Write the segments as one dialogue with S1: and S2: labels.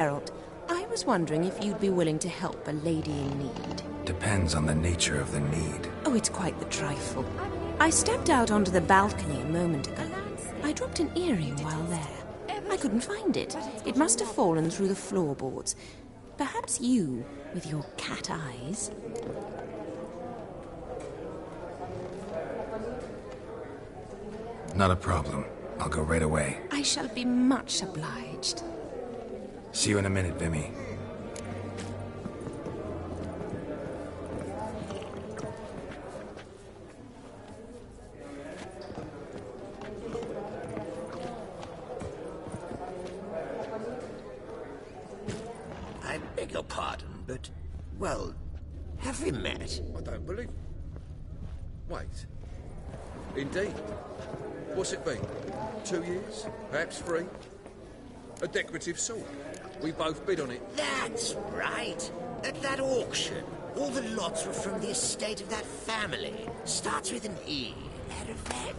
S1: Geralt, I was wondering if you'd be willing to help a lady in need.
S2: Depends on the nature of the need.
S1: Oh, it's quite the trifle. I stepped out onto the balcony a moment ago. I dropped an earring while there. I couldn't find it. It must have fallen through the floorboards. Perhaps you, with your cat eyes...
S2: Not a problem. I'll go right away.
S1: I shall be much obliged.
S2: See you in a minute, Vimy.
S3: I beg your pardon, but, well, have we met?
S4: I don't believe... Wait. Indeed. What's it been? 2 years? Perhaps 3? A decorative sword. We both bid on it.
S3: That's right. At that auction, all the lots were from the estate of that family. Starts with an E. Erevec.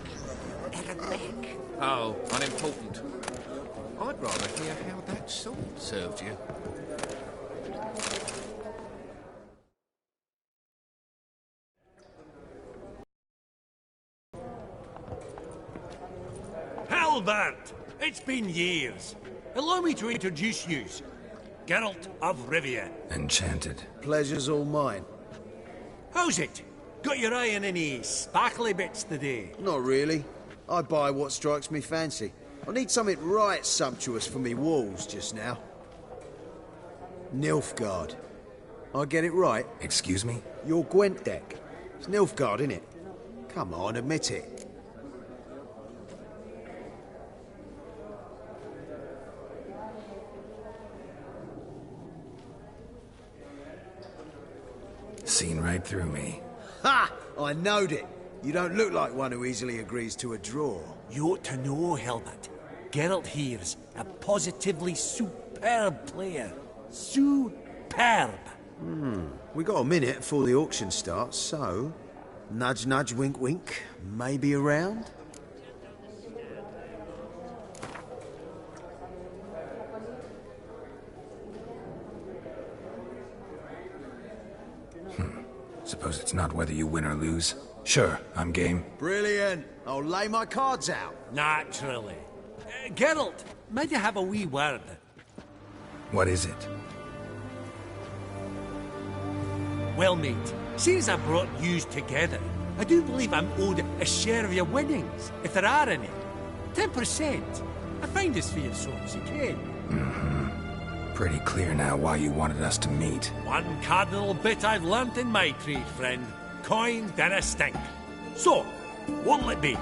S5: Oh, unimportant. I'd rather hear how that sword served you.
S6: Halbert! It's been years. Allow me to introduce you. Geralt of Rivia.
S2: Enchanted.
S7: Pleasure's all mine.
S6: How's it? Got your eye on any sparkly bits today?
S7: Not really. I buy what strikes me fancy. I need something right sumptuous for me walls just now. Nilfgaard. I get it right?
S2: Excuse me?
S7: Your Gwent deck. It's Nilfgaard, innit? Come on, admit it.
S2: Seen right through me.
S7: Ha! I knowed it. You don't look like one who easily agrees to a draw.
S6: You ought to know, Helmut. Geralt here's a positively superb player. Superb!
S7: We got a minute before the auction starts, so... Nudge, nudge, wink, wink. Maybe around?
S2: Suppose it's not whether you win or lose. Sure, I'm game.
S7: Brilliant. I'll lay my cards out.
S6: Naturally. Geralt, might I have a wee word?
S2: What is it?
S6: Well, mate, since I brought yous together, I do believe I'm owed a share of your winnings, if there are any. 10%. I find this for your sorts, okay?
S2: Pretty clear now why you wanted us to meet.
S6: One cardinal bit I've learnt in my trade, friend. Coin dinna stink. So, what'll it be?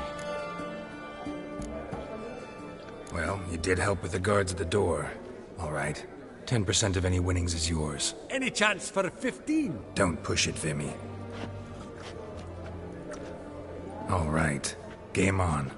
S2: Well, you did help with the guards at the door. All right. 10% of any winnings is yours.
S6: Any chance for a 15?
S2: Don't push it, Vimy. All right. Game on.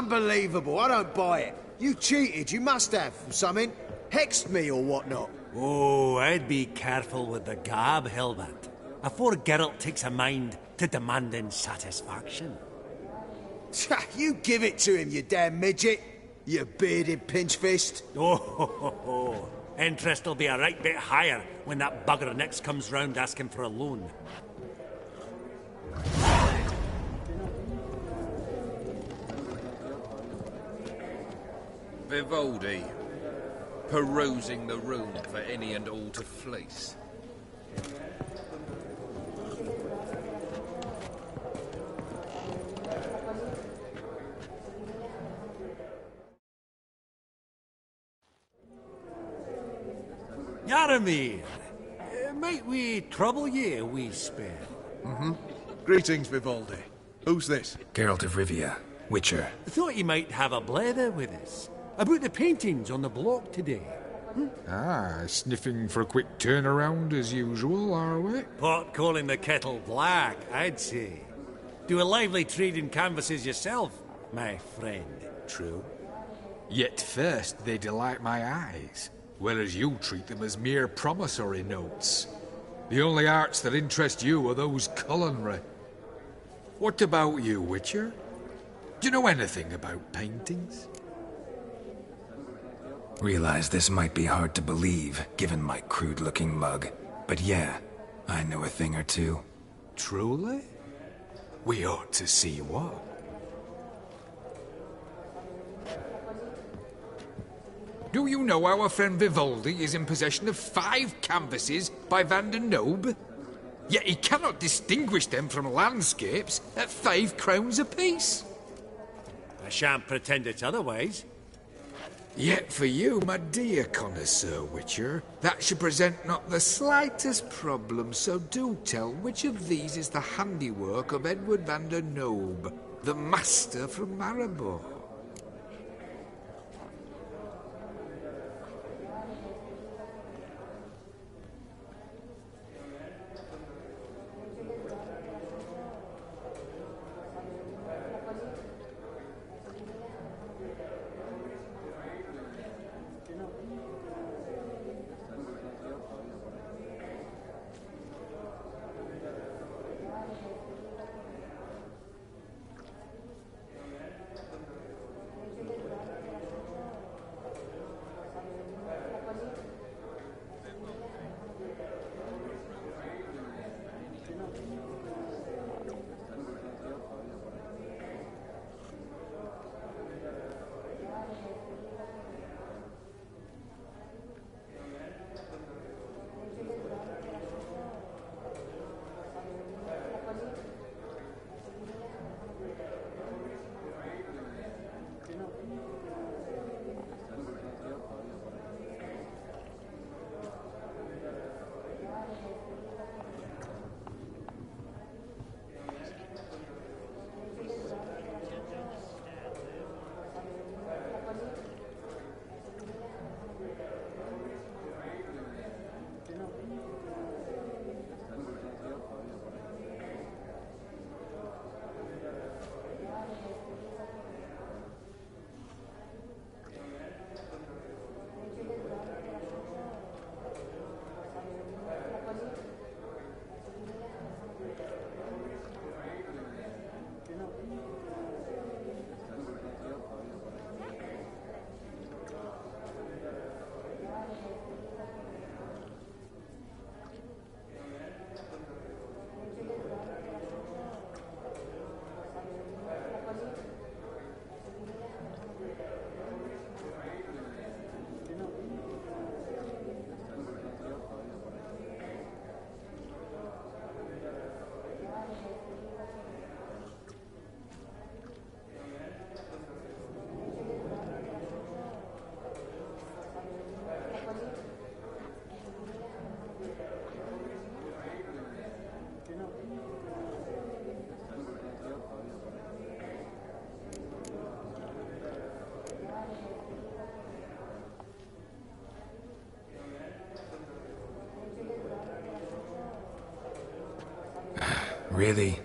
S7: Unbelievable. I don't buy it. You cheated. You must have. Something. Hexed me or whatnot.
S6: Oh, I'd be careful with the gab, Hilbert. Afore Geralt takes a mind to demanding satisfaction.
S7: You give it to him, you damn midget. You bearded pinchfist.
S6: Oh, interest will be a right bit higher when that bugger next comes round asking for a loan.
S5: Vivaldi, perusing the room for any and all to fleece.
S6: Yaramir, might we trouble ye a wee spell?
S8: Greetings, Vivaldi. Who's this?
S2: Geralt of Rivia, Witcher.
S6: Thought you might have a blether with us. About the paintings on the block today.
S9: Ah, sniffing for a quick turnaround as usual, are we?
S6: Pot calling the kettle black, I'd say. Do a lively trade in canvases yourself, my friend.
S9: True. Yet first they delight my eyes, whereas you treat them as mere promissory notes. The only arts that interest you are those culinary. What about you, Witcher? Do you know anything about paintings?
S2: Realize this might be hard to believe, given my crude-looking mug. But yeah, I know a thing or two.
S9: Truly? We ought to see what. Do you know our friend Vivaldi is in possession of 5 canvases by Van der Nobe? Yet he cannot distinguish them from landscapes at 5 crowns apiece.
S6: I shan't pretend it's otherwise.
S9: Yet for you, my dear connoisseur Witcher, that should present not the slightest problem, so do tell which of these is the handiwork of Edward van der Nobe, the master from Maribor.
S2: Really?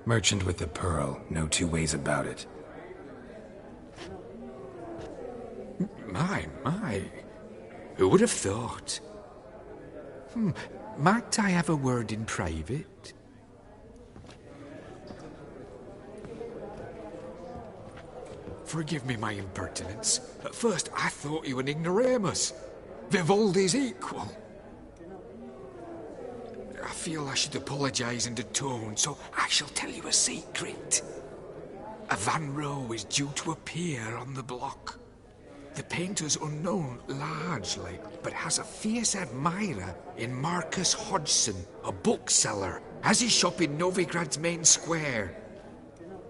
S2: Merchant with the pearl, no two ways about it.
S9: My, who would have thought? Might I have a word in private? Forgive me my impertinence. At first I thought you an ignoramus. Vivaldi's equal. I feel I should apologise and atone, so I shall tell you a secret. A Van Row is due to appear on the block. The painter's unknown largely, but has a fierce admirer in Marcus Hodgson, a bookseller, has his shop in Novigrad's main square.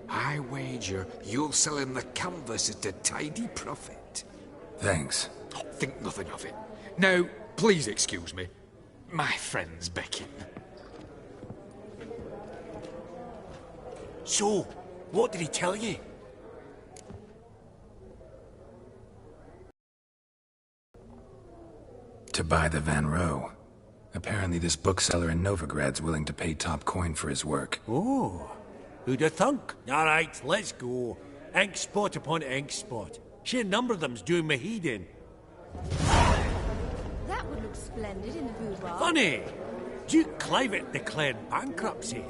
S9: I wager you'll sell him the canvas at a tidy profit.
S2: Thanks.
S9: Oh, think nothing of it. Now, please excuse me. My friends beckon.
S6: So, what did he tell you?
S2: To buy the Van Row. Apparently this bookseller in Novigrad's willing to pay top coin for his work.
S6: Oh, who'd have thunk? All right, let's go. Ink spot upon ink spot. Sheer number of them's doing me heed in.
S10: That would look splendid in the boudoir.
S6: Funny! Duke Clivet declared bankruptcy.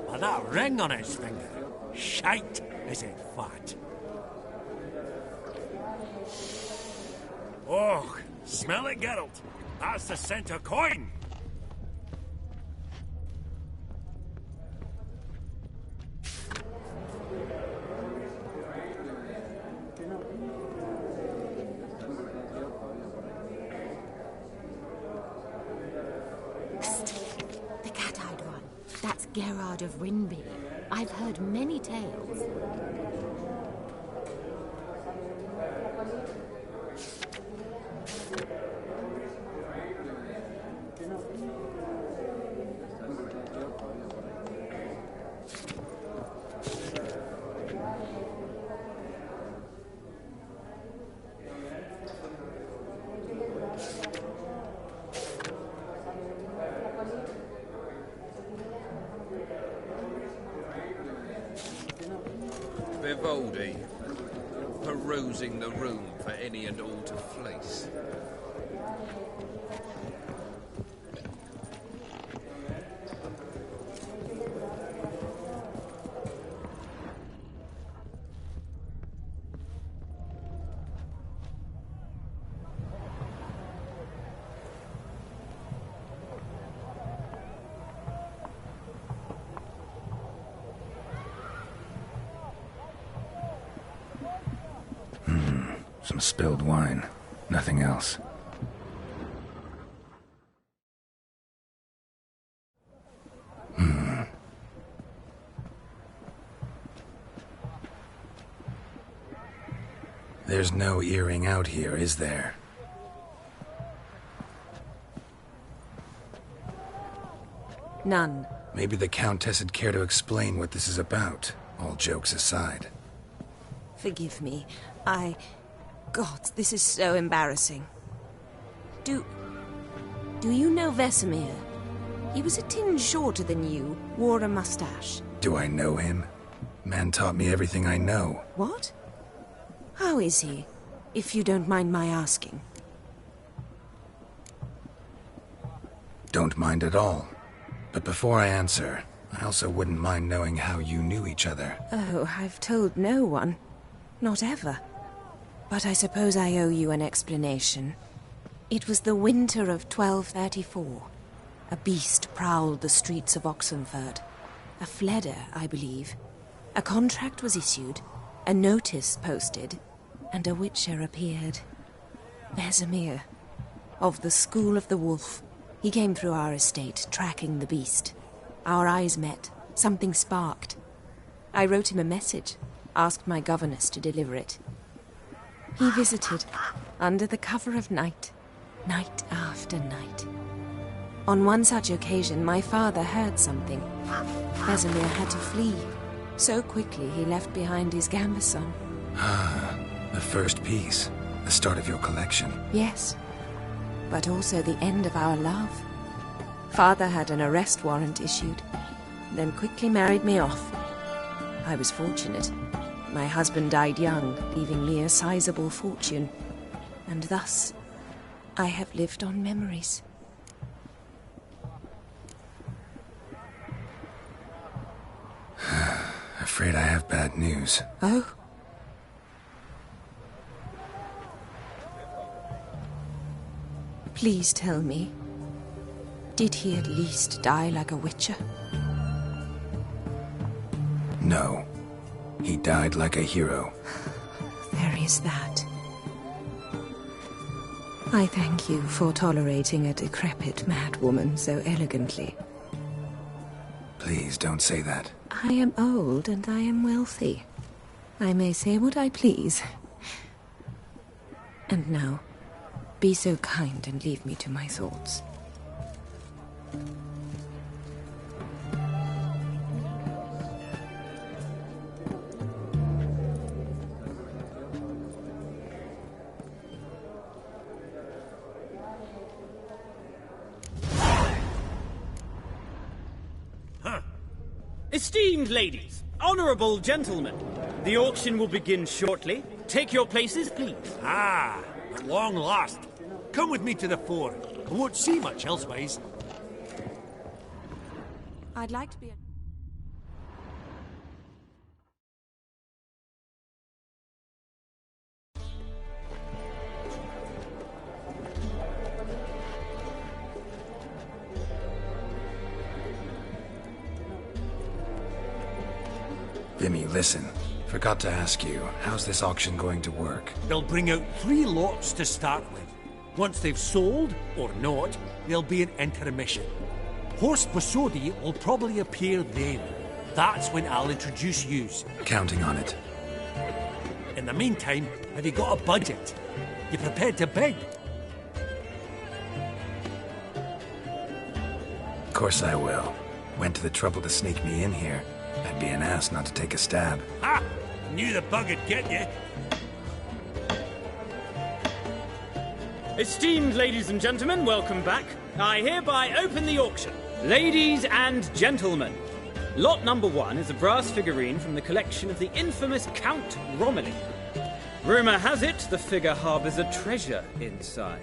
S6: With that ring on his finger. Shite, is it fat? Oh, smell it, Geralt. That's the centre coin.
S10: The cat-eyed one. That's Gerard of Rinby. I've heard many tales.
S5: Vivaldi, perusing the room for any and all to fleece.
S2: Some spilled wine. Nothing else. There's no earring out here, is there?
S1: None.
S2: Maybe the Countess would care to explain what this is about, all jokes aside.
S1: Forgive me. God, this is so embarrassing. Do you know Vesemir? He was a tinge shorter than you, wore a mustache.
S2: Do I know him? Man taught me everything I know.
S1: What? How is he, if you don't mind my asking?
S2: Don't mind at all. But before I answer, I also wouldn't mind knowing how you knew each other.
S1: Oh, I've told no one. Not ever. But I suppose I owe you an explanation. It was the winter of 1234. A beast prowled the streets of Oxenfurt. A Fleder, I believe. A contract was issued, a notice posted, and a witcher appeared. Vesemir, of the School of the Wolf. He came through our estate, tracking the beast. Our eyes met. Something sparked. I wrote him a message, asked my governess to deliver it. He visited, under the cover of night, night after night. On one such occasion, my father heard something. Vesemir had to flee. So quickly he left behind his gambeson.
S2: Ah, the first piece. The start of your collection.
S1: Yes, but also the end of our love. Father had an arrest warrant issued, then quickly married me off. I was fortunate. My husband died young, leaving me a sizable fortune. and thus I have lived on memories.
S2: Afraid I have bad news.
S1: Oh? Please tell me, did he at least die like a witcher?
S2: No. He died like a hero.
S1: There is that. I thank you for tolerating a decrepit madwoman so elegantly.
S2: Please don't say that.
S1: I am old and I am wealthy. I may say what I please. And now, be so kind and leave me to my thoughts.
S11: Esteemed ladies, honorable gentlemen, the auction will begin shortly. Take your places, please.
S6: Ah, at long last. Come with me to the fore. I won't see much elsewise.
S1: I'd like to be a...
S2: Vimy, listen. Forgot to ask you, how's this auction going to work?
S6: They'll bring out 3 lots to start with. Once they've sold, or not, there'll be an intermission. Horse Bosodi will probably appear then. That's when I'll introduce yous.
S2: Counting on it.
S6: In the meantime, have you got a budget? You prepared to bid?
S2: Of course I will. Went to the trouble to sneak me in here. I'd be an ass not to take a stab.
S6: Ha! Knew the bug'd get you.
S11: Esteemed ladies and gentlemen, welcome back. I hereby open the auction. Ladies and gentlemen, lot number 1 is a brass figurine from the collection of the infamous Count Romilly. Rumour has it the figure harbours a treasure inside.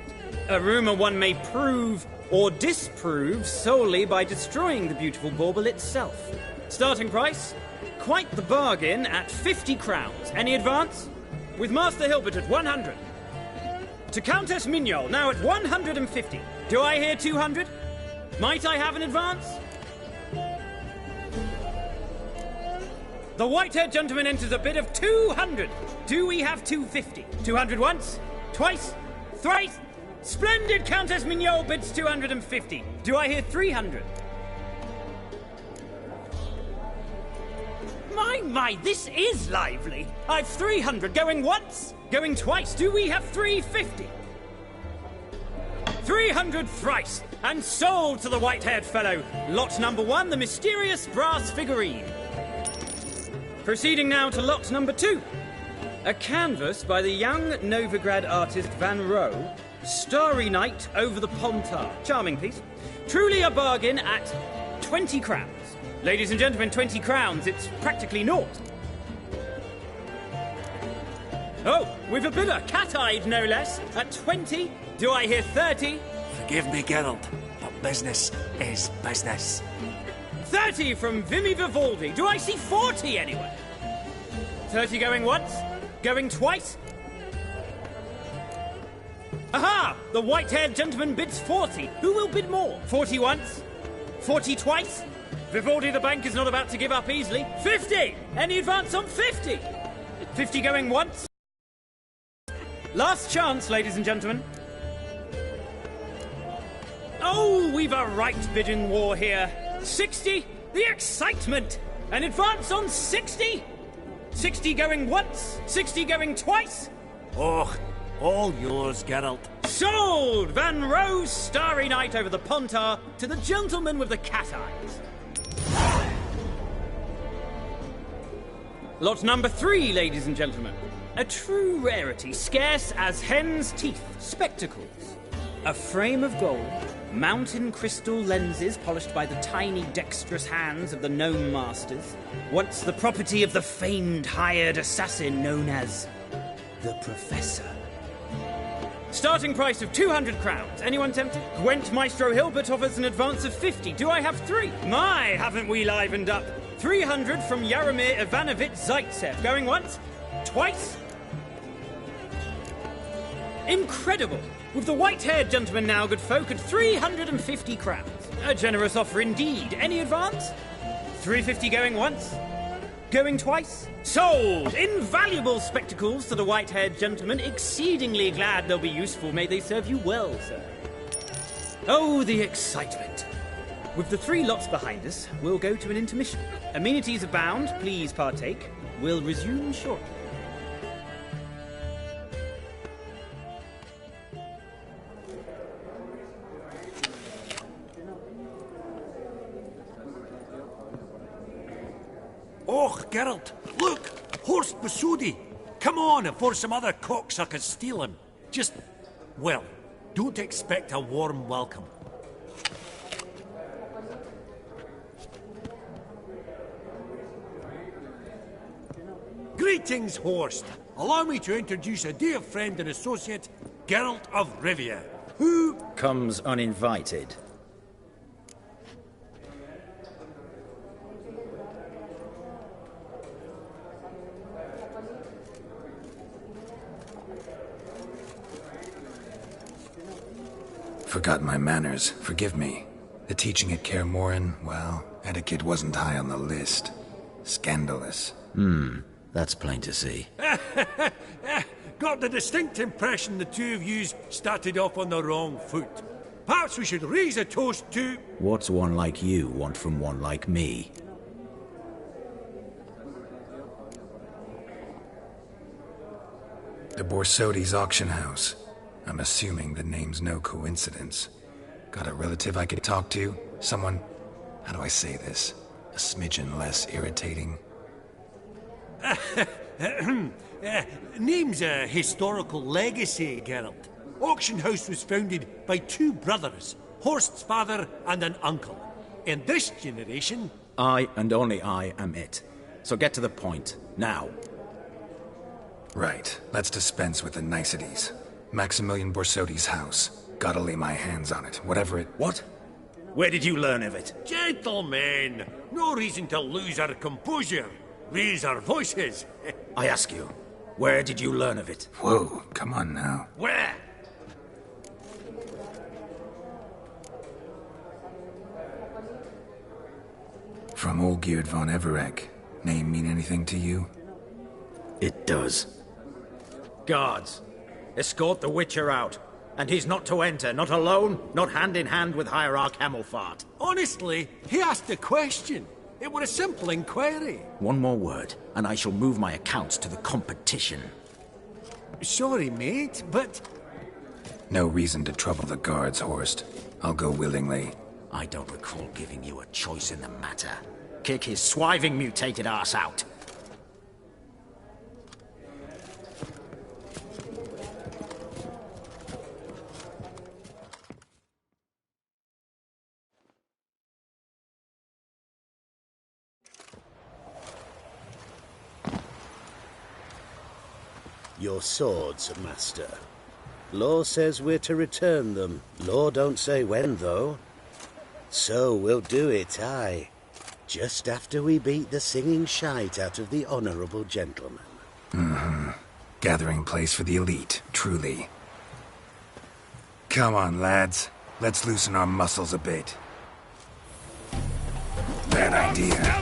S11: A rumour one may prove or disprove solely by destroying the beautiful bauble itself. Starting price? Quite the bargain at 50 crowns. Any advance? With Master Hilbert at 100. To Countess Mignol, now at 150. Do I hear 200? Might I have an advance? The white-haired gentleman enters a bid of 200. Do we have 250? 200 once? Twice? Thrice? Splendid! Countess Mignol bids 250. Do I hear 300? My, this is lively. I've 300 going once, going twice. Do we have 350? 300 thrice, and sold to the white-haired fellow. Lot number 1, the mysterious brass figurine. Proceeding now to lot number 2. A canvas by the young Novigrad artist Van Rohe, Starry Night over the Pontar. Charming piece. Truly a bargain at 20 crowns. Ladies and gentlemen, 20 crowns, it's practically naught. Oh, we've a bidder, cat-eyed no less, at 20. Do I hear 30?
S6: Forgive me, Geralt, but business is business.
S11: 30 from Vimy Vivaldi. Do I see 40 anyway? 30 going once? Going twice? Aha! The white-haired gentleman bids 40. Who will bid more? 40 once? 40 twice? Vivaldi the bank is not about to give up easily. 50! Any advance on 50? 50 going once? Last chance, ladies and gentlemen. Oh, we've a right bidding war here. 60? The excitement! An advance on 60? 60 going once? 60 going twice?
S6: Oh, all yours, Geralt.
S11: Sold! Van Rohe's Starry Night over the Pontar to the gentleman with the cat eyes. Lot number 3, ladies and gentlemen. A true rarity, scarce as hen's teeth. Spectacles. A frame of gold, mountain crystal lenses polished by the tiny dexterous hands of the gnome masters. Once the property of the famed hired assassin known as the Professor. Starting price of 200 crowns. Anyone tempted? Gwent Maestro Hilbert offers an advance of 50. Do I have 3? My, haven't we livened up? 300 from Yaromir Ivanovich Zaitsev. Going once? Twice? Incredible! With the white-haired gentleman now, good folk, at 350 crowns. A generous offer indeed. Any advance? 350 going once? Going twice? Sold! Invaluable spectacles to the white-haired gentleman. Exceedingly glad they'll be useful. May they serve you well, sir. Oh, the excitement. With the 3 lots behind us, we'll go to an intermission. Amenities abound. Please partake. We'll resume shortly.
S6: Oh, Geralt, look! Horst Basudi! Come on, before some other cocksuckers steal him. Just, well, don't expect a warm welcome. Greetings, Horst. Allow me to introduce a dear friend and associate, Geralt of Rivia, who
S12: comes uninvited.
S2: Forgot my manners. Forgive me. The teaching at Kaer Morhen, well, etiquette wasn't high on the list. Scandalous.
S12: That's plain to see.
S6: Got the distinct impression the two of yous started off on the wrong foot. Perhaps we should raise a toast to...
S12: What's one like you want from one like me?
S2: The Borsodi's auction house. I'm assuming the name's no coincidence. Got a relative I could talk to? Someone, how do I say this? A smidgen less irritating?
S6: Name's a historical legacy, Geralt. Auction house was founded by 2 brothers, Horst's father and an uncle. In this generation...
S12: I and only I am it. So get to the point, now.
S2: Right, let's dispense with the niceties. Maximilian Borsodi's house. Gotta lay my hands on it, whatever it...
S12: What? Where did you learn of it?
S6: Gentlemen, no reason to lose our composure. Raise our voices.
S12: I ask you, where did you learn of it?
S2: Whoa, come on now.
S6: Where?
S2: From Olgierd von Everec. Name mean anything to you?
S12: It does. Guards, escort the Witcher out. And he's not to enter, not alone, not hand in hand with Hierarch Hamelfart.
S6: Honestly, he asked a question. It was a simple inquiry.
S12: One more word, and I shall move my accounts to the competition.
S6: Sorry, mate, but...
S2: No reason to trouble the guards, Horst. I'll go willingly.
S12: I don't recall giving you a choice in the matter. Kick his swiving mutated ass out.
S13: Your swords, Master. Law says we're to return them. Law don't say when, though. So we'll do it, aye. Just after we beat the singing shite out of the honourable gentleman.
S2: Gathering place for the elite, truly. Come on, lads. Let's loosen our muscles a bit. Bad idea.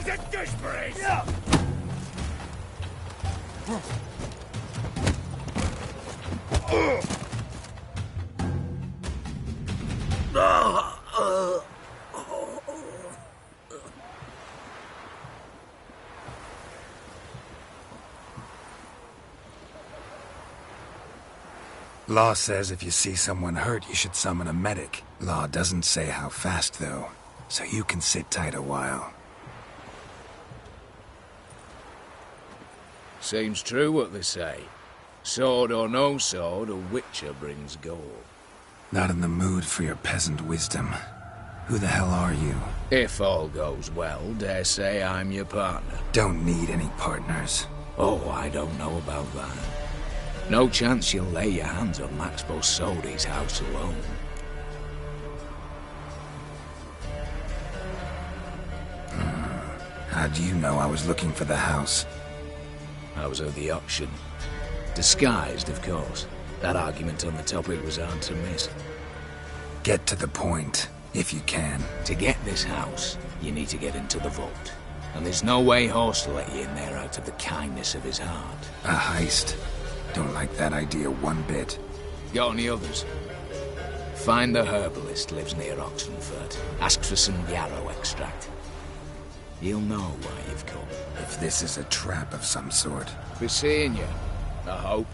S2: Law says if you see someone hurt, you should summon a medic. Law doesn't say how fast, though, so you can sit tight a while.
S14: Seems true what they say. Sword or no sword, a Witcher brings gold.
S2: Not in the mood for your peasant wisdom. Who the hell are you?
S14: If all goes well, dare say I'm your partner.
S2: Don't need any partners.
S14: Oh, I don't know about that. No chance you'll lay your hands on Max Bosodi's house alone.
S2: How do you know I was looking for the house?
S14: I was at the auction. Disguised, of course. That argument on the topic was hard to miss.
S2: Get to the point, if you can.
S14: To get this house, you need to get into the vault. And there's no way Horst will let you in there out of the kindness of his heart.
S2: A heist? Don't like that idea one bit.
S14: Got any others? Find the herbalist lives near Oxenfurt. Ask for some yarrow extract. He'll know why you've come.
S2: If this is a trap of some sort.
S14: Be seeing you, I hope.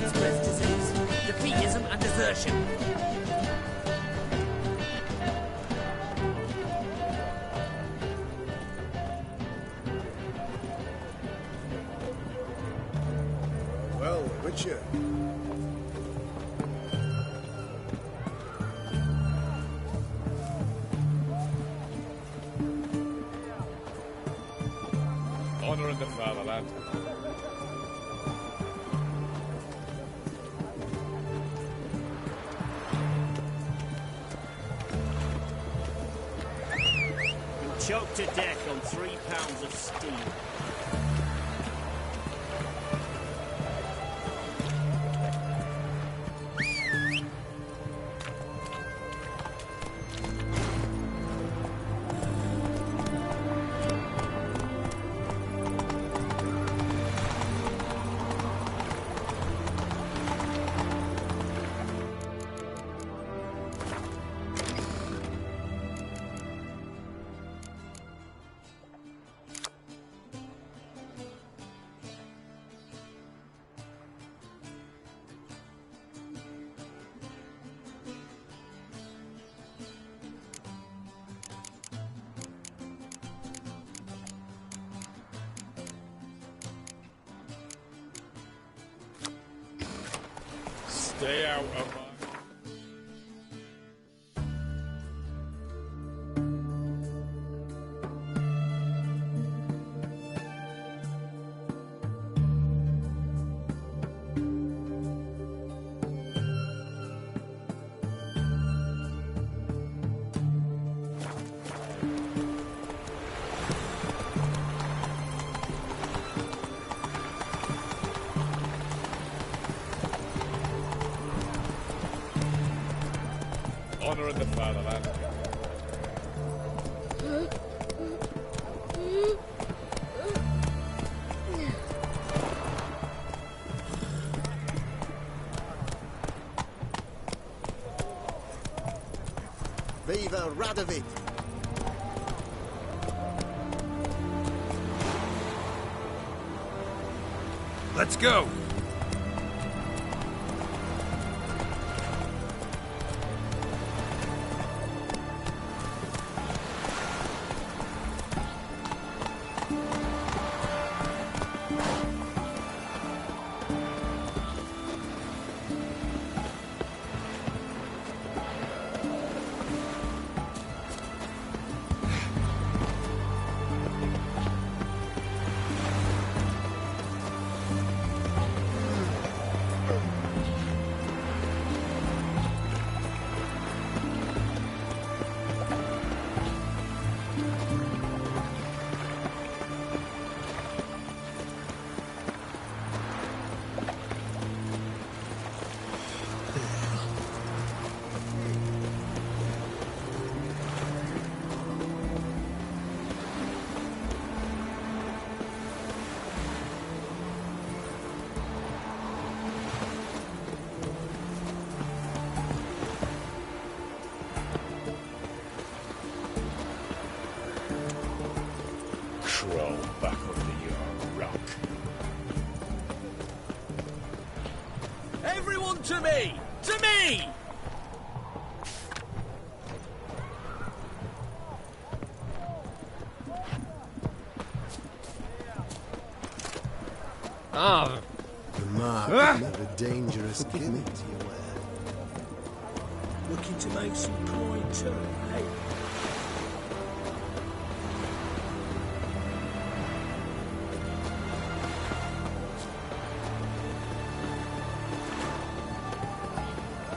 S3: Spreads disease, defeatism and desertion.
S8: Well, Witcher.
S15: Honor in the fatherland.
S16: Been choked to death on 3 pounds of steam.
S15: Stay out of my... Honor in the fatherland.
S3: Viva Radovid!
S2: Let's go!
S15: Crawl back under your rock.
S16: Everyone to me! To me!
S6: Ah!
S7: The mark of a dangerous gimmick, you wear.
S16: Looking to make some coin too, eh?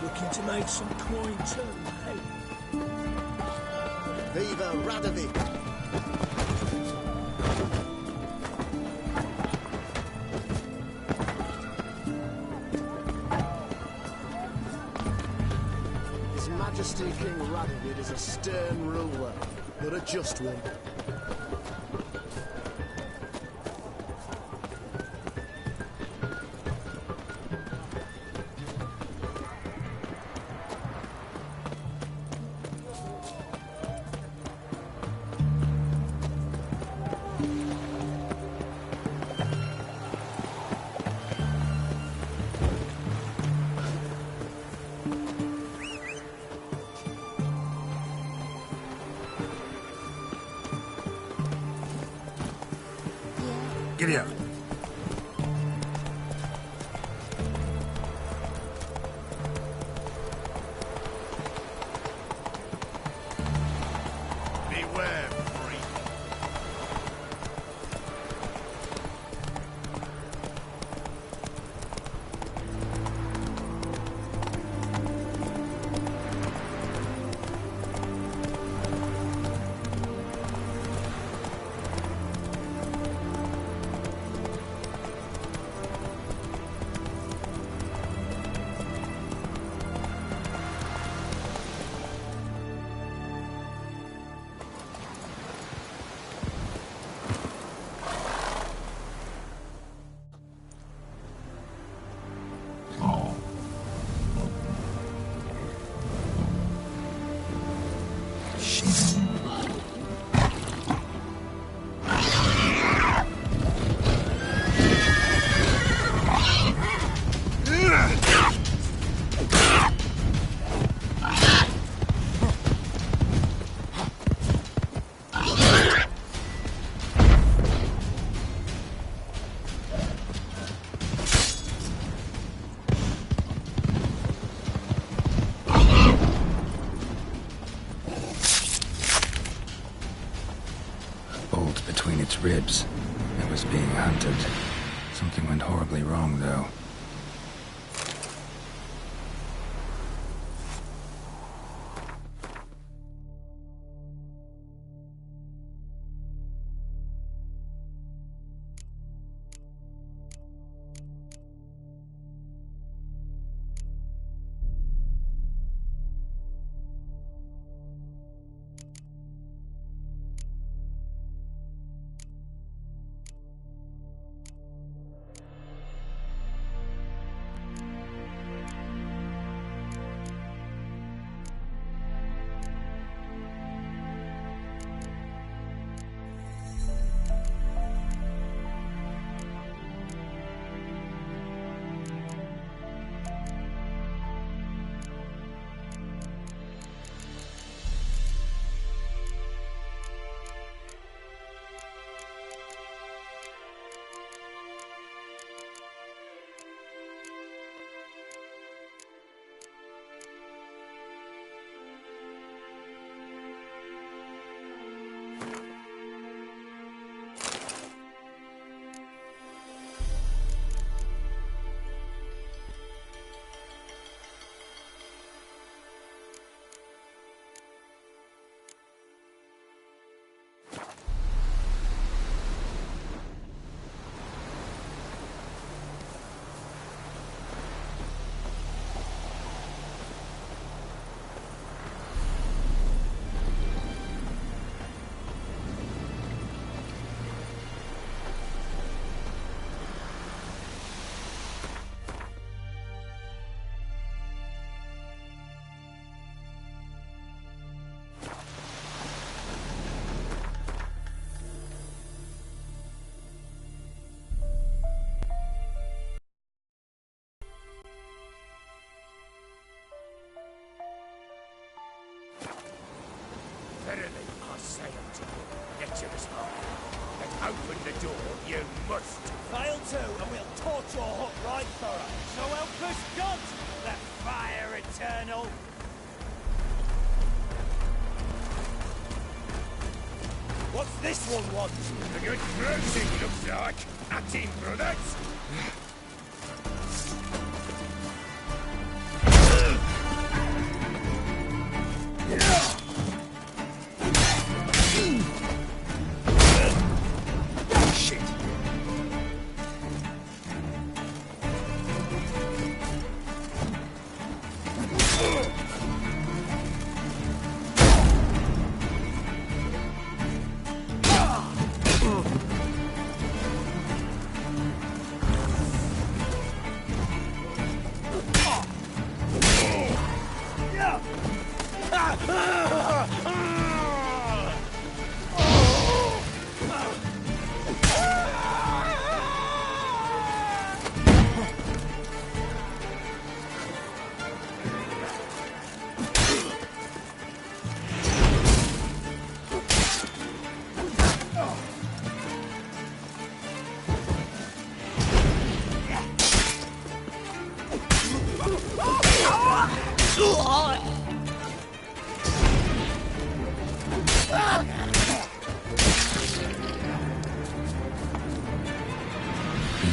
S16: Looking to make some coin too, eh?
S3: Viva Radovid!
S17: His Majesty King Radovid is a stern ruler, but a just one.
S2: Giddy up.
S17: Beware, freak.
S2: Between its ribs. It was being hunted. Something went horribly wrong, though.
S18: Verily, I say unto you, Lecturer's High, that open the door you must.
S16: Fail to, and we'll torch your hook right thorough. So help us God, the fire eternal. What's this one want?
S18: A good bruising, looks like. At him, brothers.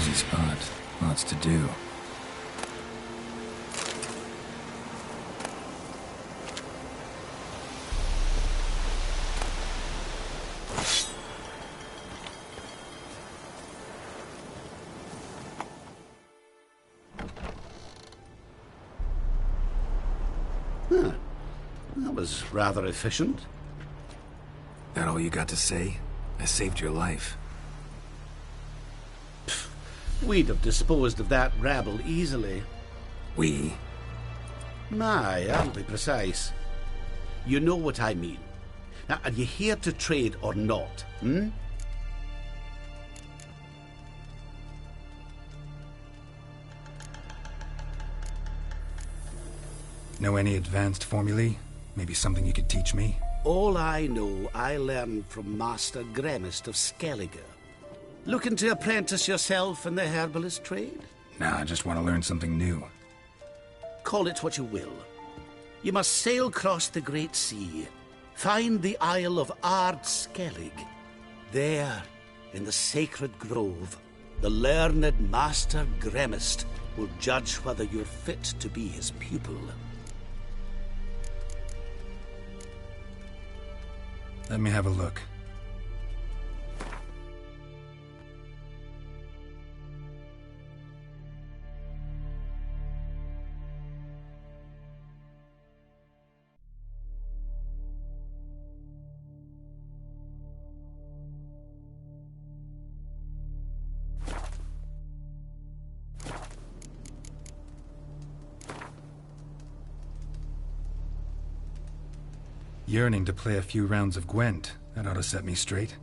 S2: Cozy spot. Lots to do.
S19: Huh. That was rather efficient.
S2: That all you got to say? I saved your life.
S19: We'd have disposed of that rabble easily.
S2: We?
S19: Aye, I'll be precise. You know what I mean. Now, are you here to trade or not, hmm?
S2: Know any advanced formulae? Maybe something you could teach me?
S19: All I know, I learned from Master Gremist of Skellige. Looking to apprentice yourself in the herbalist trade?
S2: Nah, I just want to learn something new.
S19: Call it what you will. You must sail across the Great Sea, find the Isle of Ard Skellig. There, in the sacred grove, the learned Master Gremist will judge whether you're fit to be his pupil.
S2: Let me have a look. Yearning to play a few rounds of Gwent. That ought to set me straight.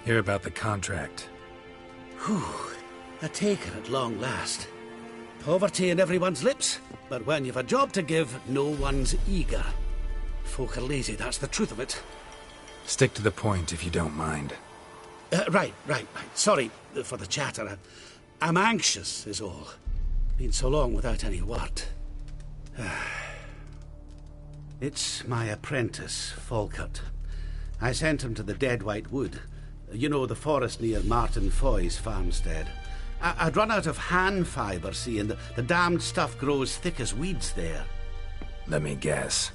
S2: Hear about the contract.
S19: Whew. A taker at long last. Poverty in everyone's lips, but when you've a job to give, no one's eager. Folk are lazy, that's the truth of it.
S2: Stick to the point if you don't mind.
S19: Right. Sorry for the chatter. I'm anxious, is all. Been so long without any word. It's my apprentice, Falkert. I sent him to the Dead White Wood. You know, the forest near Martin Foy's farmstead. I'd run out of hand fibre, see, and the damned stuff grows thick as weeds there.
S2: Let me guess.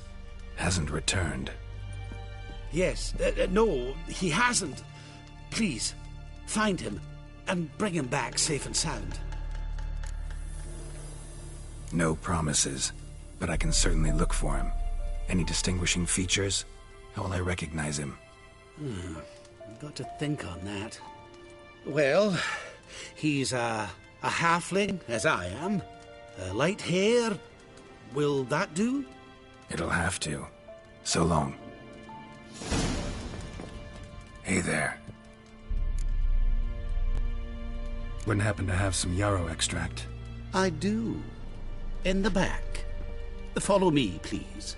S2: Hasn't returned.
S19: Yes. No, he hasn't. Please, find him and bring him back safe and sound.
S2: No promises, but I can certainly look for him. Any distinguishing features? How will I recognize him?
S19: I've got to think on that. Well, he's a halfling, as I am. Light hair. Will that do?
S2: It'll have to. So long. Hey there. Wouldn't happen to have some yarrow extract?
S19: I do. In the back. Follow me, please.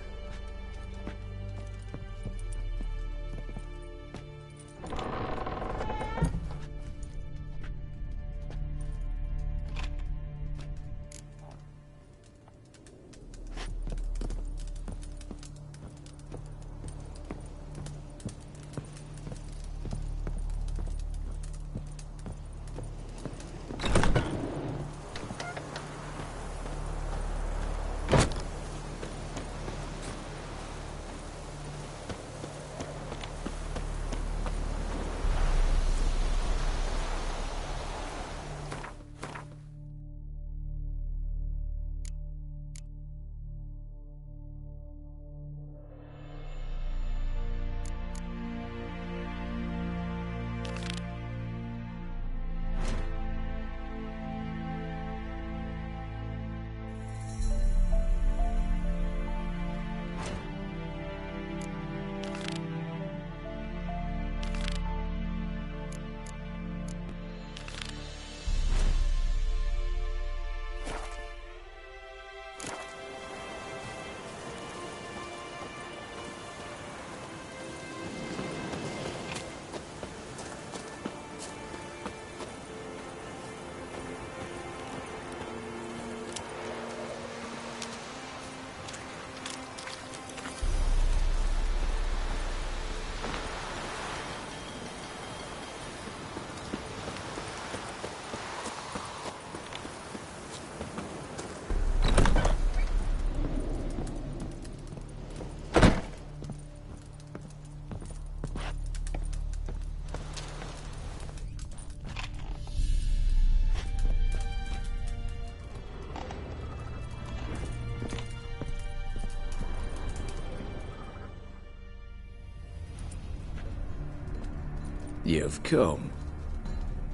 S14: You've come.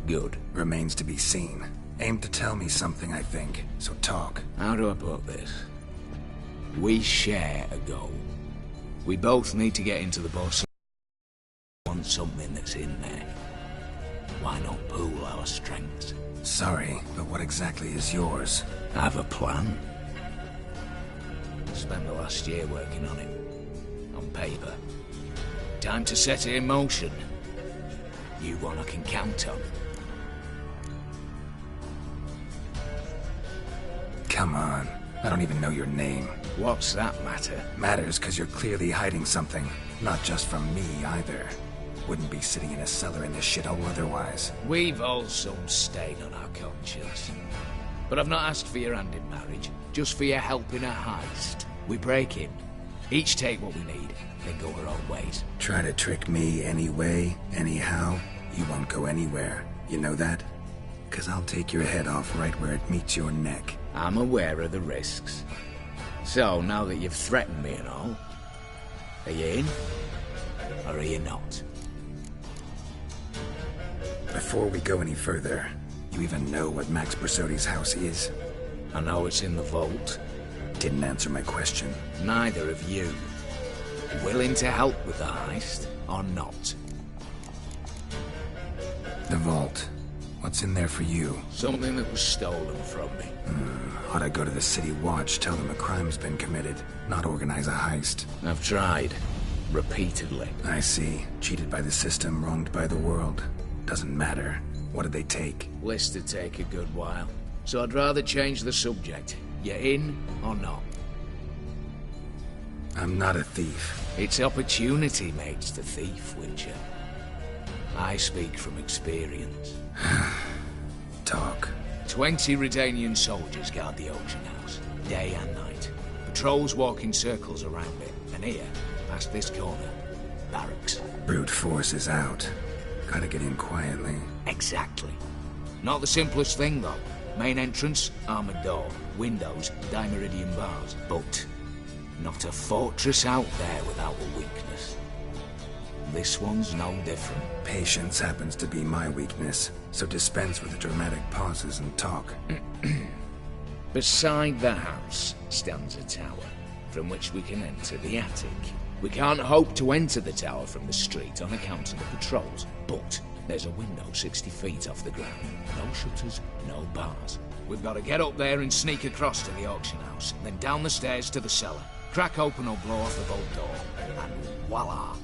S14: Good.
S2: Remains to be seen. Aim to tell me something, I think. So talk.
S14: How do I put this? We share a goal. We both need to get into the boss. Want something that's in there. Why not pool our strengths?
S2: Sorry, but what exactly is yours?
S14: I have a plan. Spent the last year working on it. On paper. Time to set it in motion. You one I can count on.
S2: Come on. I don't even know your name.
S14: What's that matter?
S2: Matters because you're clearly hiding something. Not just from me, either. Wouldn't be sitting in a cellar in this shithole otherwise.
S14: We've all some stain on our conscience. But I've not asked for your hand in marriage. Just for your help in a heist. We break in. Each take what we need, then go our own ways.
S2: Try to trick me anyway, anyhow. You won't go anywhere. You know that? 'Cause I'll take your head off right where it meets your neck.
S14: I'm aware of the risks. So, now that you've threatened me and all, are you in? Or are you not?
S2: Before we go any further, you even know what Max Bersodi's house is?
S14: I know it's in the vault.
S2: Didn't answer my question.
S14: Neither of you. Willing to help with the heist, or not?
S2: The vault. What's in there for you?
S14: Something that was stolen from me.
S2: Ought I go to the City Watch, tell them a crime's been committed, not organize a heist?
S14: I've tried. Repeatedly.
S2: I see. Cheated by the system, wronged by the world. Doesn't matter. What did they take?
S14: List to take a good while. So I'd rather change the subject. You in or not?
S2: I'm not a thief.
S14: It's opportunity makes the thief, Witcher. I speak from experience.
S2: Talk.
S14: 20 Redanian soldiers guard the auction house, day and night. Patrols walk in circles around it, and here, past this corner, barracks.
S2: Brute force is out. Gotta get in quietly.
S14: Exactly. Not the simplest thing, though. Main entrance, armored door, windows, dimeridian bars. But not a fortress out there without a weakness. This one's no different.
S2: Patience happens to be my weakness, so dispense with the dramatic pauses and talk.
S14: Beside the house stands a tower, from which we can enter the attic. We can't hope to enter the tower from the street on account of the patrols, but there's a window 60 feet off the ground. No shutters, no bars. We've got to get up there and sneak across to the auction house, then down the stairs to the cellar. Crack open or blow off the vault door, and voila!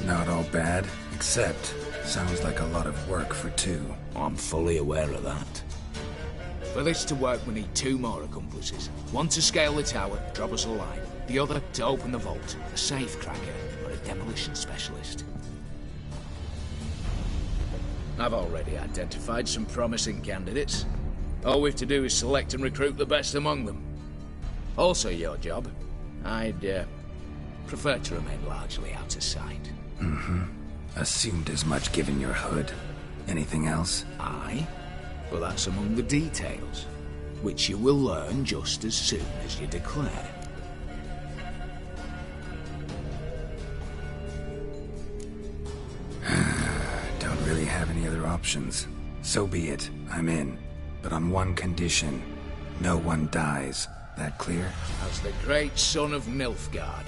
S2: Not all bad, except sounds like a lot of work for two.
S14: I'm fully aware of that. For this to work, we need 2 more accomplices. One to scale the tower, drop us a line. The other to open the vault, a safe cracker or a demolition specialist. I've already identified some promising candidates. All we've to do is select and recruit the best among them. Also your job. I'd prefer to remain largely out of sight.
S2: Assumed as much given your hood. Anything else?
S14: Aye. Well, that's among the details, which you will learn just as soon as you declare.
S2: Don't really have any other options. So be it. I'm in. But on one condition. No one dies. That clear?
S14: As the great son of Nilfgaard.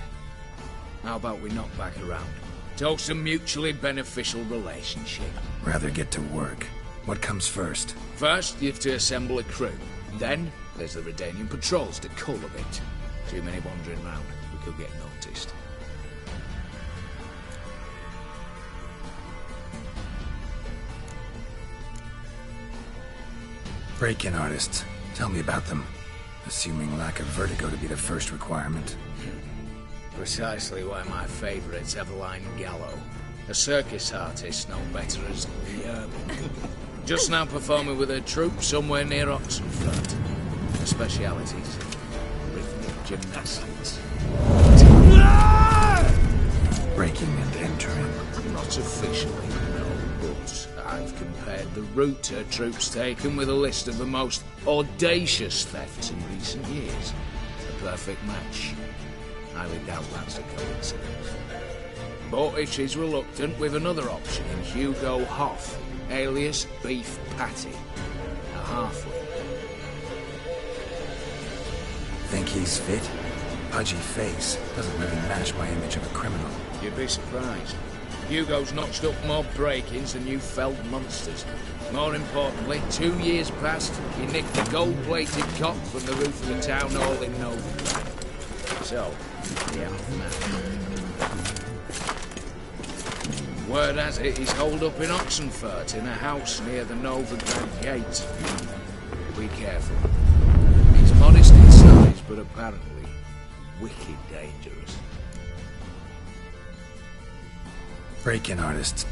S14: How about we knock back around? Talk some mutually beneficial relationship.
S2: Rather get to work. What comes first?
S14: First, you have to assemble a crew. Then, there's the Redanian patrols to cull a bit. Too many wandering round. We could get noticed.
S2: Break-in artists. Tell me about them. Assuming lack of vertigo to be the first requirement.
S14: Precisely why my favourite's Eveline Gallo. A circus artist known better as the Urban. Just now performing with her troupe somewhere near Oxenfurt. Her specialities, rhythmic gymnastics.
S2: Breaking and entering.
S14: Not officially, no, but I've compared the route her troope's taken with a list of the most audacious thefts in recent years. A perfect match. Highly doubt that's a coincidence. But if she's reluctant, we've another option in Hugo Hoff, alias Beef Patty, a halfling.
S2: Think he's fit? Pudgy face doesn't really match my image of a criminal.
S14: You'd be surprised. Hugo's notched up more break-ins than you felled monsters. More importantly, 2 years past, he nicked a gold-plated cot from the roof of the town hall in Novigrad. So, yeah, man. Word has it he's holed up in Oxenfurt in a house near the Novigrad gate. Be careful. He's modest in size, but apparently wicked dangerous.
S2: Break-in artists.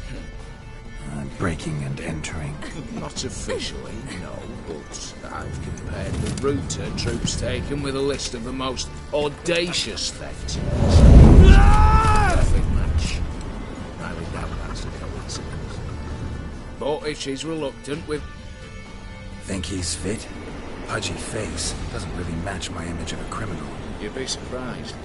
S2: Breaking and entering.
S14: Not officially, no, but I've compared the route her troope's taken with a list of the most audacious thefts. Perfect match. I would doubt that's a coincidence. But if she's reluctant, we've...
S2: Think he's fit? Pudgy face doesn't really match my image of a criminal.
S14: You'd be surprised.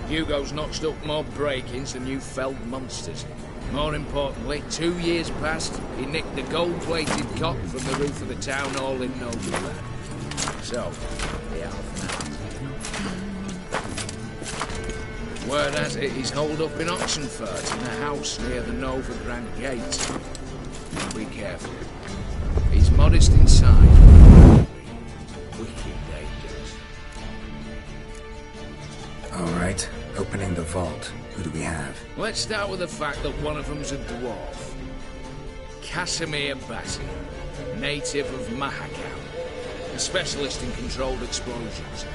S14: Hugo's notched up more break-ins than you felled monsters. More importantly, 2 years past, he nicked a gold-plated cot from the roof of the town hall in Novigrad. So, the elf now. Word has it he's holed up in Oxenfurt in a house near the Novigrad Gate. Be careful. He's modest inside. Wicked dangerous.
S2: All right, opening the vault. Who do we have?
S14: Let's start with the fact that one of them's a dwarf. Casimir Bassi, native of Mahakam, a specialist in controlled explosions.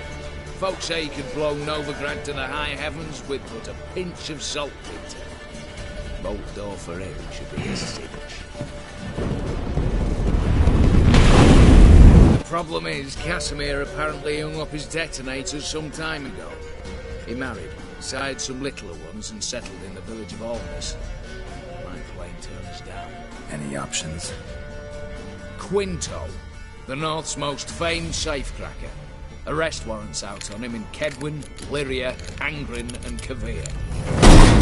S14: Folks say he could blow Novigrad to the high heavens with but a pinch of saltpeter. Bolt door for him should be a cinch. The problem is, Casimir apparently hung up his detonators some time ago. He married, sired some littler ones, and settled in the village of Alness. My plane turns down.
S2: Any options?
S14: Quinto, the North's most famed safecracker. Arrest warrants out on him in Kedwin, Lyria, Angrin, and Kavir.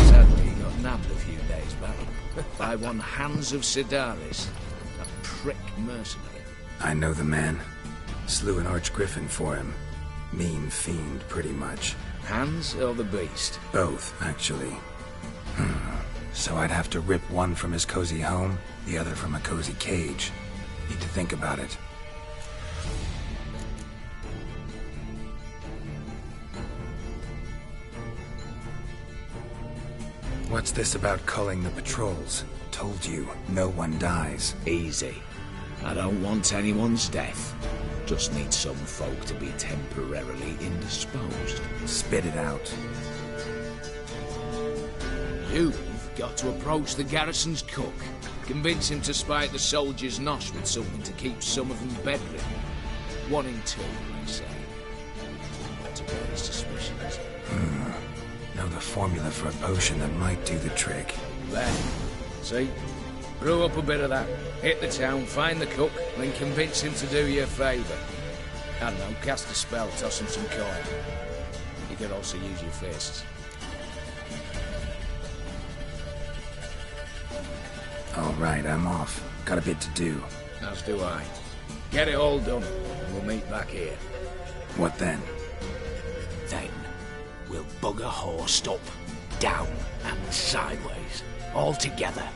S14: Sadly, he got nabbed a few days back by one Hans of Sidaris, a prick mercenary.
S2: I know the man. Slew an archgriffin for him. Mean fiend, pretty much.
S14: Hans or the beast?
S2: Both, actually. So I'd have to rip one from his cozy home, the other from a cozy cage. Need to think about it. What's this about culling the patrols? Told you, no one dies.
S14: Easy. I don't want anyone's death. Just need some folk to be temporarily indisposed.
S2: Spit it out.
S14: You've got to approach the garrison's cook. Convince him to spite the soldiers' nosh with something to keep some of them bedridden. 1 in 2, I say. To raise suspicions.
S2: Know the formula for a potion that might do the trick.
S14: There. See? Brew up a bit of that. Hit the town, find the cook, then convince him to do you a favour. I don't know, cast a spell, toss him some coin. You could also use your fists.
S2: All right, I'm off. Got a bit to do.
S14: As do I. Get it all done, and we'll meet back here.
S2: What then?
S14: Then, we'll bugger horsed up, down, and sideways. All together.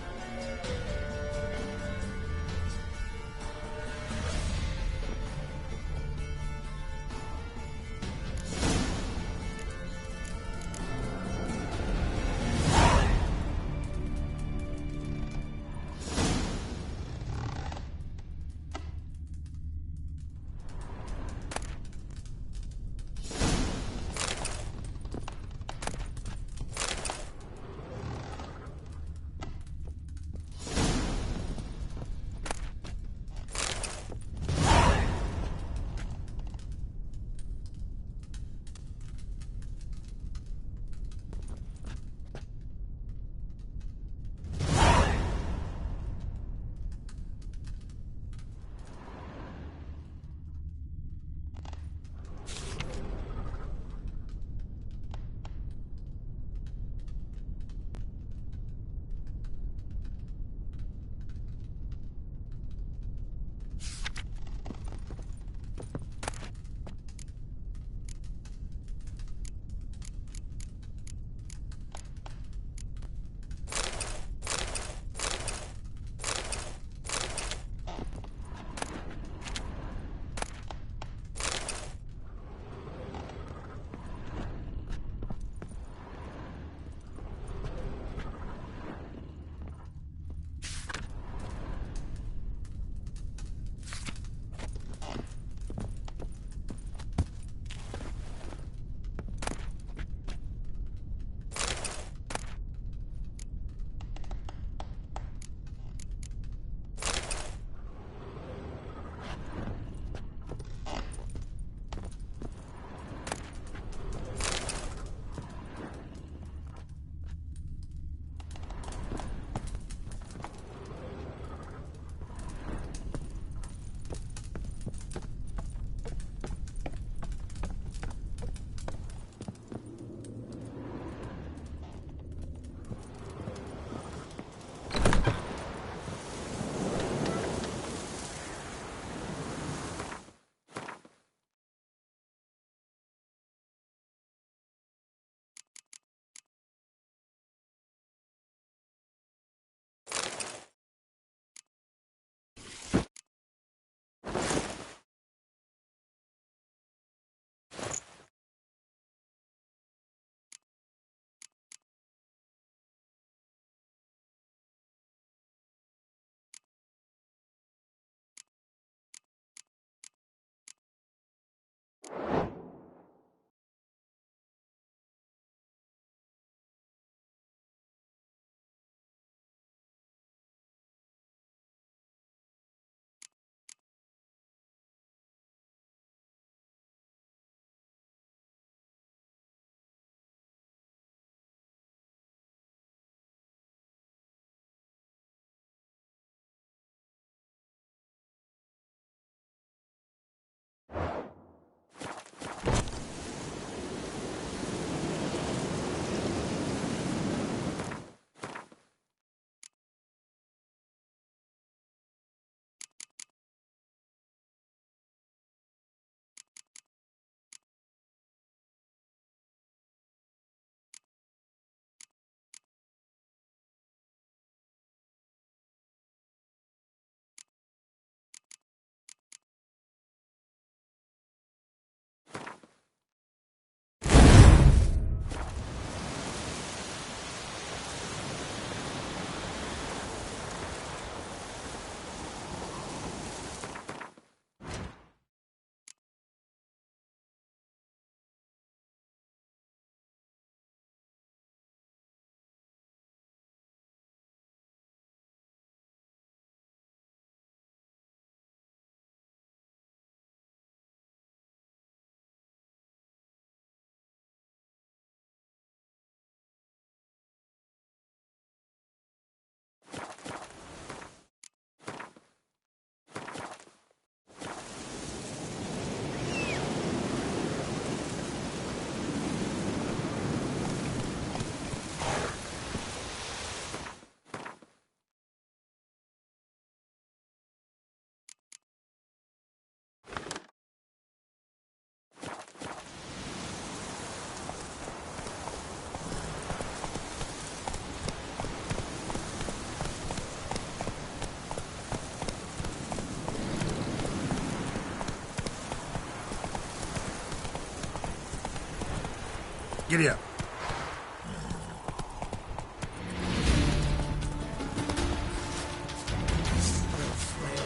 S2: Giddy up.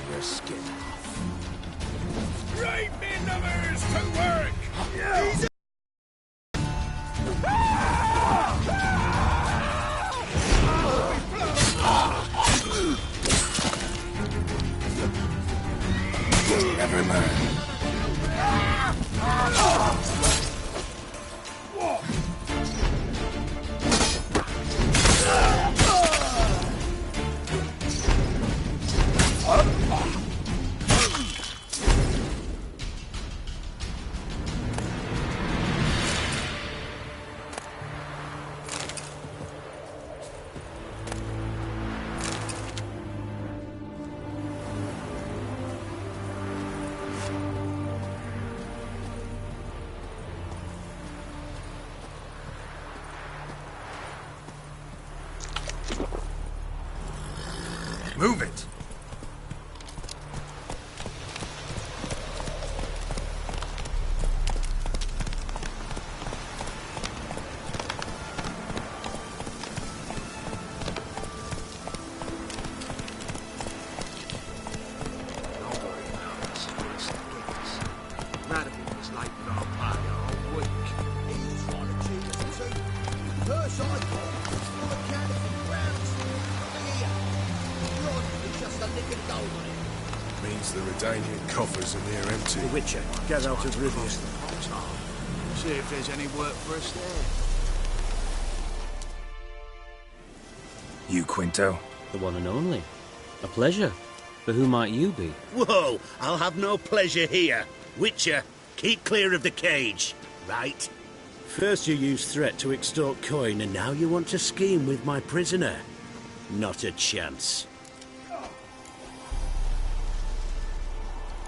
S17: Your skin.
S18: Right, men numbers, to work! Easy.
S2: Never learn. Move it!
S17: Means the Redanian coffers are near empty.
S7: The Witcher, get out of Rivia.
S17: See if there's any work for us there.
S2: You, Quinto?
S20: The one and only. A pleasure. But who might you be?
S13: Whoa! I'll have no pleasure here. Witcher, keep clear of the cage, right? First you used threat to extort coin, and now you want to scheme with my prisoner. Not a chance.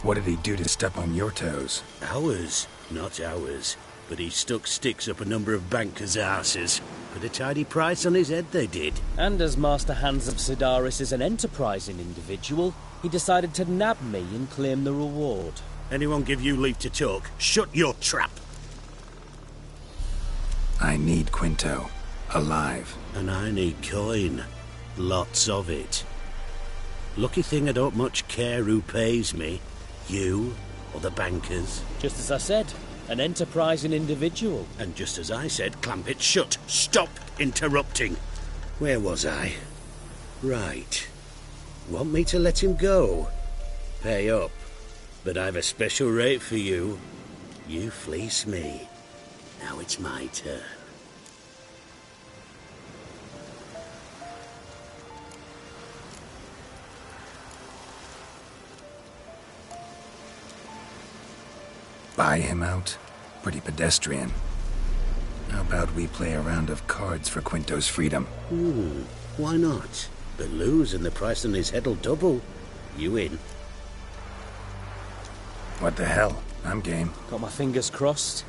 S2: What did he do to step on your toes?
S13: Ours, not ours. But he stuck sticks up a number of bankers' arses. Put a tidy price on his head, they did.
S20: And as Master Hans of Sidaris is an enterprising individual, he decided to nab me and claim the reward.
S13: Anyone give you leave to talk? Shut your trap!
S2: I need Quinto. Alive.
S13: And I need coin. Lots of it. Lucky thing I don't much care who pays me. You or the bankers.
S20: Just as I said, an enterprising individual.
S13: And just as I said, clamp it shut. Stop interrupting. Where was I? Right. Want me to let him go? Pay up. But I've a special rate for you. You fleece me. Now it's my turn.
S2: Buy him out? Pretty pedestrian. How about we play a round of cards for Quinto's freedom?
S13: Why not? But lose and the price on his head'll double. You in?
S2: What the hell? I'm game.
S20: Got my fingers crossed.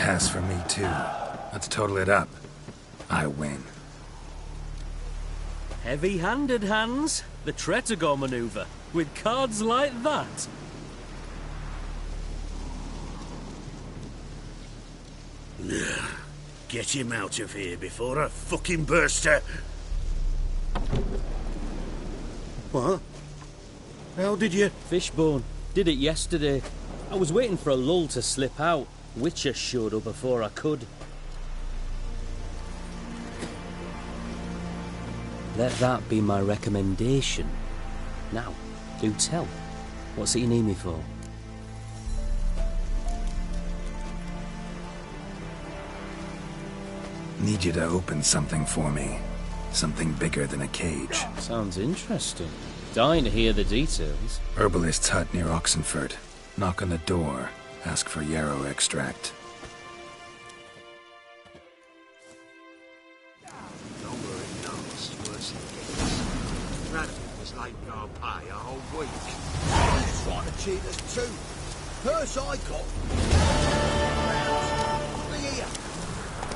S2: pass for me, too. Let's total it up. I win.
S20: Heavy-handed, Hans. The Tretogor maneuver. With cards like that.
S19: Get him out of here before I fucking burst out. What? How did you...
S20: Fishbone. Did it yesterday. I was waiting for a lull to slip out. Witcher showed up before I could. Let that be my recommendation. Now, do tell. What's it you need me for?
S2: Need you to open something for me. Something bigger than a cage.
S20: Sounds interesting. Dying to hear the details.
S2: Herbalist's hut near Oxenford. Knock on the door. Ask for yarrow extract.
S18: Was late in our pay a whole week. He's trying to cheat us too. Purse I got. Look here.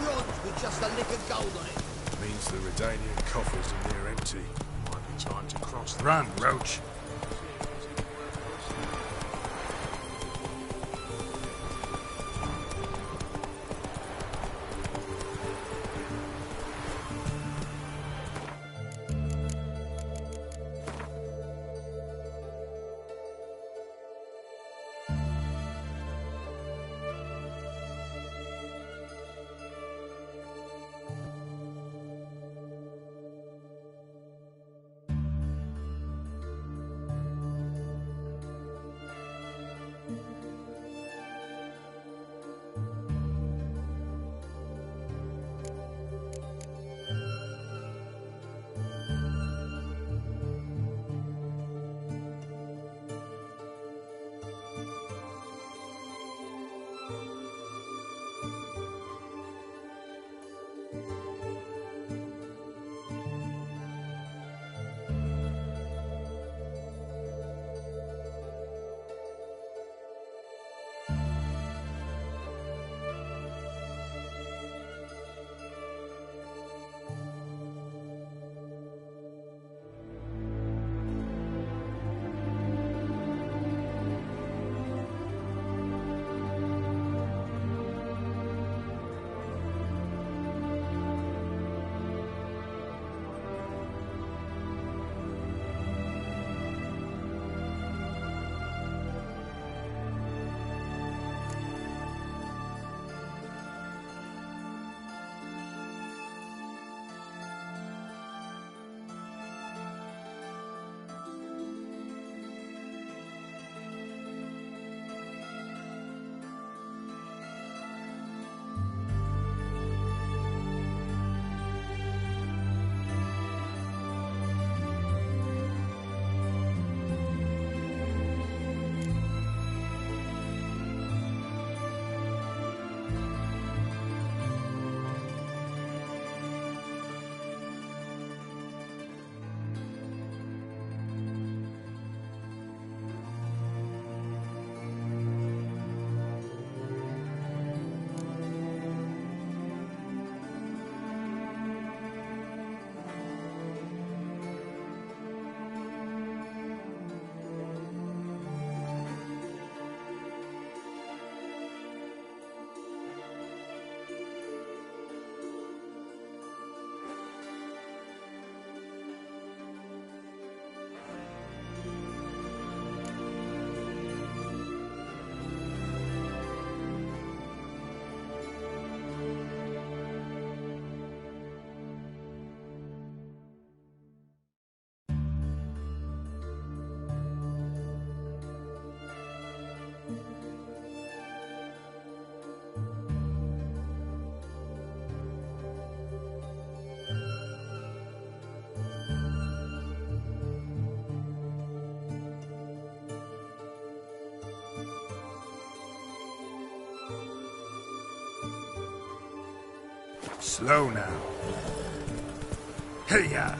S18: Bronze with just a lick of gold on it.
S8: Means the Redanian coffers are near empty. Might be time to cross the...
S2: Run, Roach. Slow now. Hey-ya!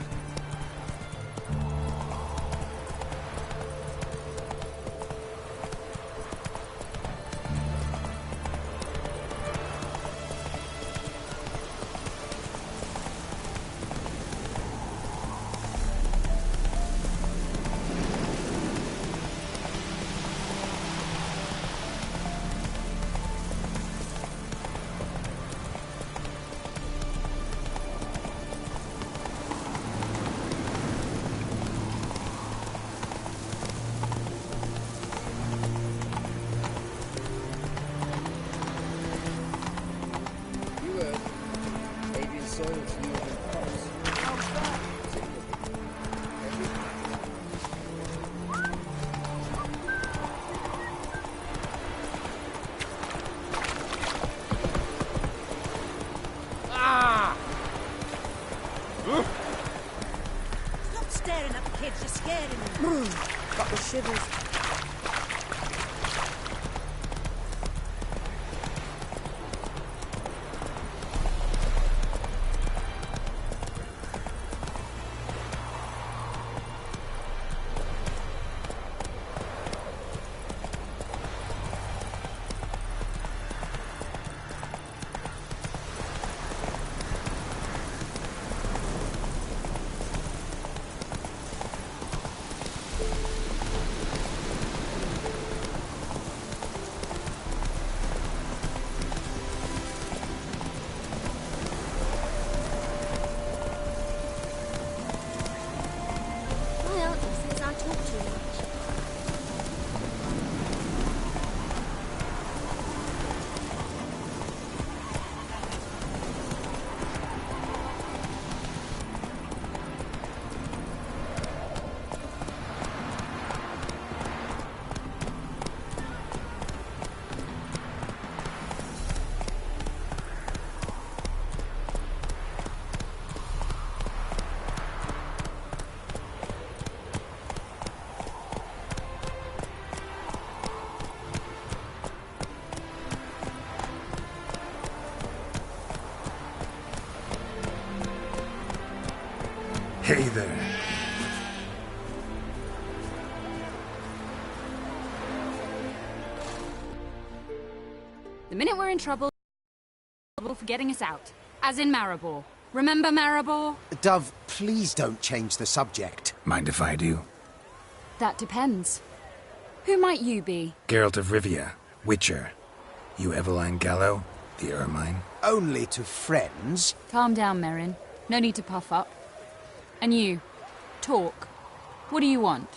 S10: kids, you're scared of me.
S1: Got the shivers.
S2: Hey there.
S21: The minute we're in trouble for getting us out. As in Maribor. Remember Maribor?
S7: Dove, please don't change the subject.
S2: Mind if I do?
S21: That depends. Who might you be?
S2: Geralt of Rivia, Witcher. You Eveline Gallo, the Ermine?
S7: Only to friends.
S21: Calm down, Merrin. No need to puff up. And you, talk. What do you want?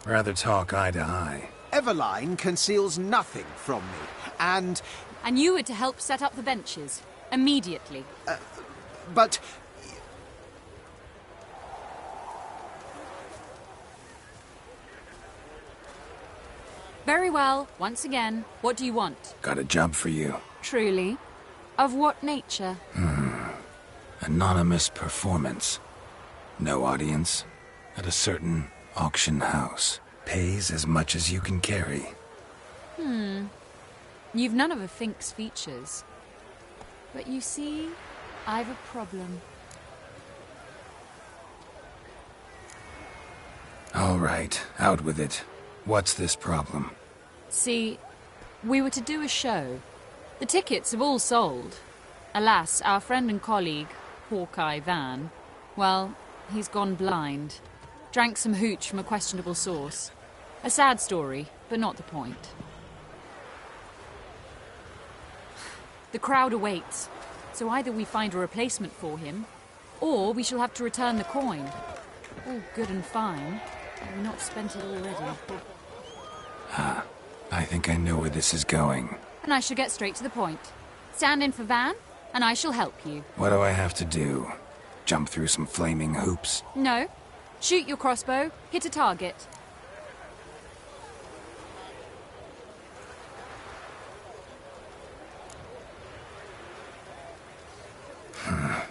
S2: Rather talk eye to eye.
S7: Eveline conceals nothing from me, and...
S21: And you were to help set up the benches. Immediately.
S7: But...
S21: Very well. Once again, what do you want?
S2: Got a job for you.
S21: Truly? Of what nature?
S2: Anonymous performance. No audience. At a certain auction house. Pays as much as you can carry.
S21: You've none of a Fink's features. But you see, I've a problem.
S2: All right, out with it. What's this problem?
S21: See, we were to do a show. The tickets have all sold. Alas, our friend and colleague, Hawkeye Van, well, he's gone blind. Drank some hooch from a questionable source. A sad story, but not the point. The crowd awaits, so either we find a replacement for him, or we shall have to return the coin. All good and fine, but we've not spent it already.
S2: I think I know where this is going.
S21: And I shall get straight to the point. Stand in for Van, and I shall help you.
S2: What do I have to do? Jump through some flaming hoops?
S21: No. Shoot your crossbow, hit a target.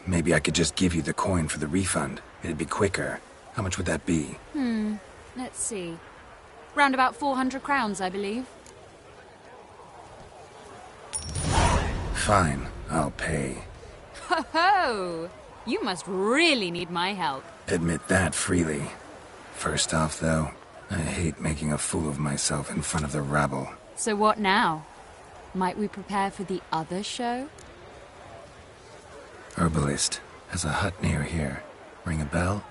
S2: Maybe I could just give you the coin for the refund. It'd be quicker. How much would that be?
S21: Let's see. Round about 400 crowns, I believe.
S2: Fine, I'll pay.
S21: Ho ho! You must really need my help.
S2: Admit that freely. First off, though, I hate making a fool of myself in front of the rabble.
S21: So what now? Might we prepare for the other show?
S2: Herbalist has a hut near here. Ring a bell?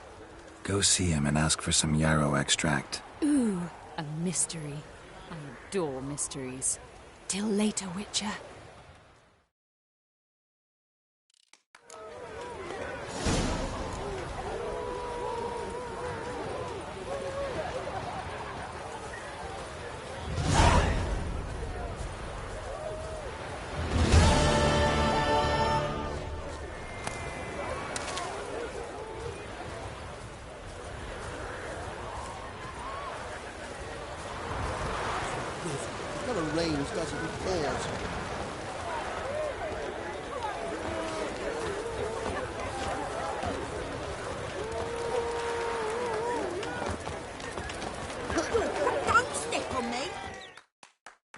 S2: Go see him and ask for some yarrow extract.
S21: Ooh, a mystery. I adore mysteries. Till later, Witcher.
S17: Never rains, does it? It pours.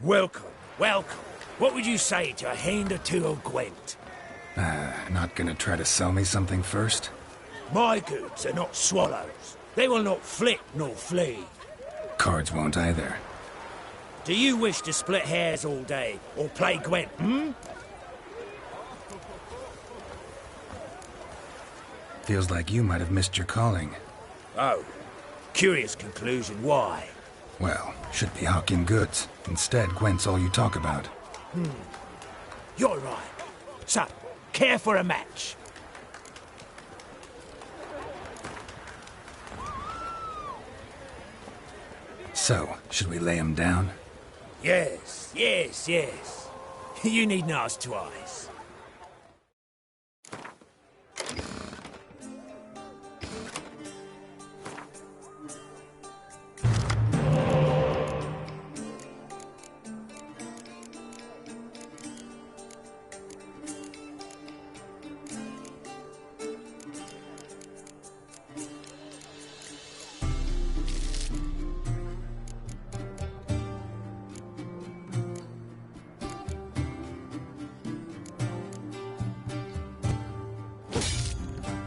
S16: Welcome, welcome. What would you say to a hand or two of Gwent?
S2: Not gonna try to sell me something first?
S16: My goods are not swallows. They will not flit nor flee.
S2: Cards won't either.
S16: Do you wish to split hairs all day, or play Gwent, hmm?
S2: Feels like you might have missed your calling.
S16: Oh, curious conclusion. Why?
S2: Well, should be hawking goods. Instead, Gwent's all you talk about.
S16: You're right. So, care for a match?
S2: So, should we lay him down?
S16: Yes, yes, yes. You needn't ask twice.